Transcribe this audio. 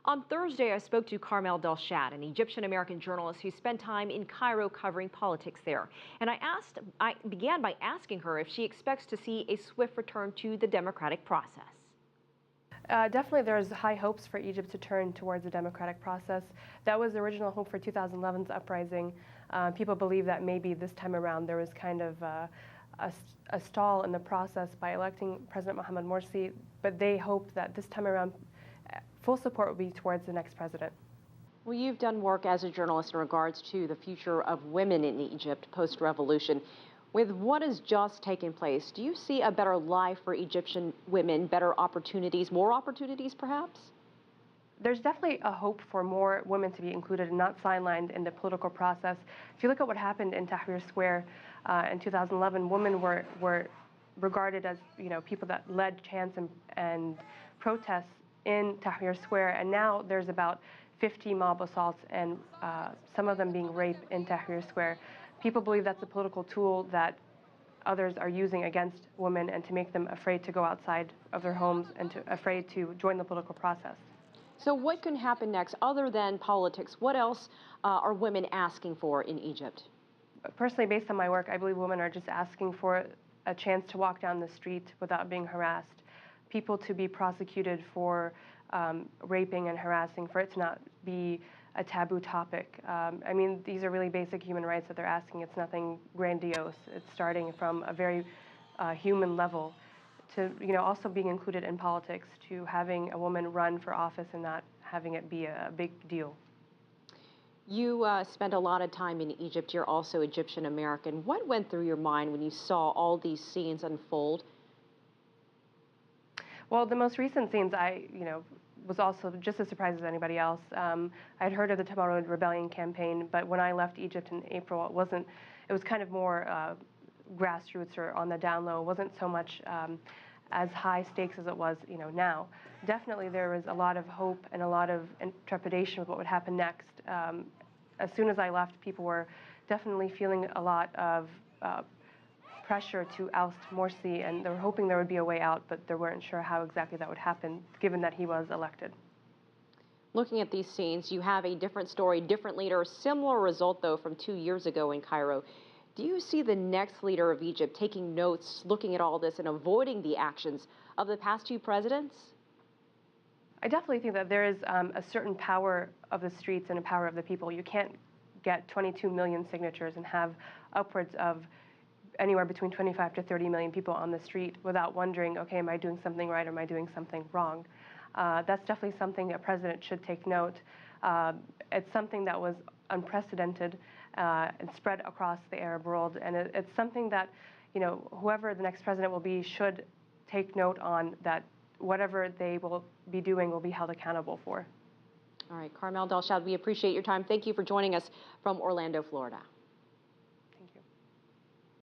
On Thursday, I spoke to Carmel Delshad, an Egyptian-American journalist who spent time in Cairo covering politics there. And I began by asking her if she expects to see a swift return to the democratic process. Definitely there's high hopes for Egypt to turn towards the democratic process. That was the original hope for 2011's uprising. People believe that maybe this time around there was kind of a stall in the process by electing President Mohamed Morsi, but they hope that this time around full support will be towards the next president. Well, you've done work as a journalist in regards to the future of women in Egypt post-revolution. With what has just taken place, do you see a better life for Egyptian women, better opportunities, more opportunities perhaps? There's definitely a hope for more women to be included and not sidelined in the political process. If you look at what happened in Tahrir Square in 2011, women were regarded as, people that led chants and protests in Tahrir Square, and now there's about 50 mob assaults and some of them being rape in Tahrir Square. People believe that's a political tool that others are using against women and to make them afraid to go outside of their homes and afraid to join the political process. So what can happen next other than politics? What else are women asking for in Egypt? Personally, based on my work, I believe women are just asking for a chance to walk down the street without being harassed, people to be prosecuted for raping and harassing, for it to not be a taboo topic. I mean, these are really basic human rights that they're asking. It's nothing grandiose. It's starting from a very human level to, also being included in politics, to having a woman run for office and not having it be a big deal. You spent a lot of time in Egypt. You're also Egyptian American. What went through your mind when you saw all these scenes unfold? Well, the most recent scenes, was also just as surprised as anybody else. I'd heard of the Tamarud rebellion campaign, but when I left Egypt in April, it was kind of more grassroots or on the down low. It wasn't so much as high stakes as it was, now. Definitely there was a lot of hope and a lot of trepidation with what would happen next. As soon as I left, people were definitely feeling a lot of pressure to oust Morsi, and they were hoping there would be a way out, but they weren't sure how exactly that would happen, given that he was elected. Looking at these scenes, you have a different story, different leader, similar result, though, from 2 years ago in Cairo. Do you see the next leader of Egypt taking notes, looking at all this, and avoiding the actions of the past two presidents? I definitely think that there is a certain power of the streets and a power of the people. You can't get 22 million signatures and have upwards of anywhere between 25 to 30 million people on the street without wondering, okay, am I doing something right or am I doing something wrong? That's definitely something a president should take note. It's something that was unprecedented and spread across the Arab world, and it's something that, whoever the next president will be should take note on, that whatever they will be doing will be held accountable for. All right, Carmel Delshad, we appreciate your time. Thank you for joining us from Orlando, Florida.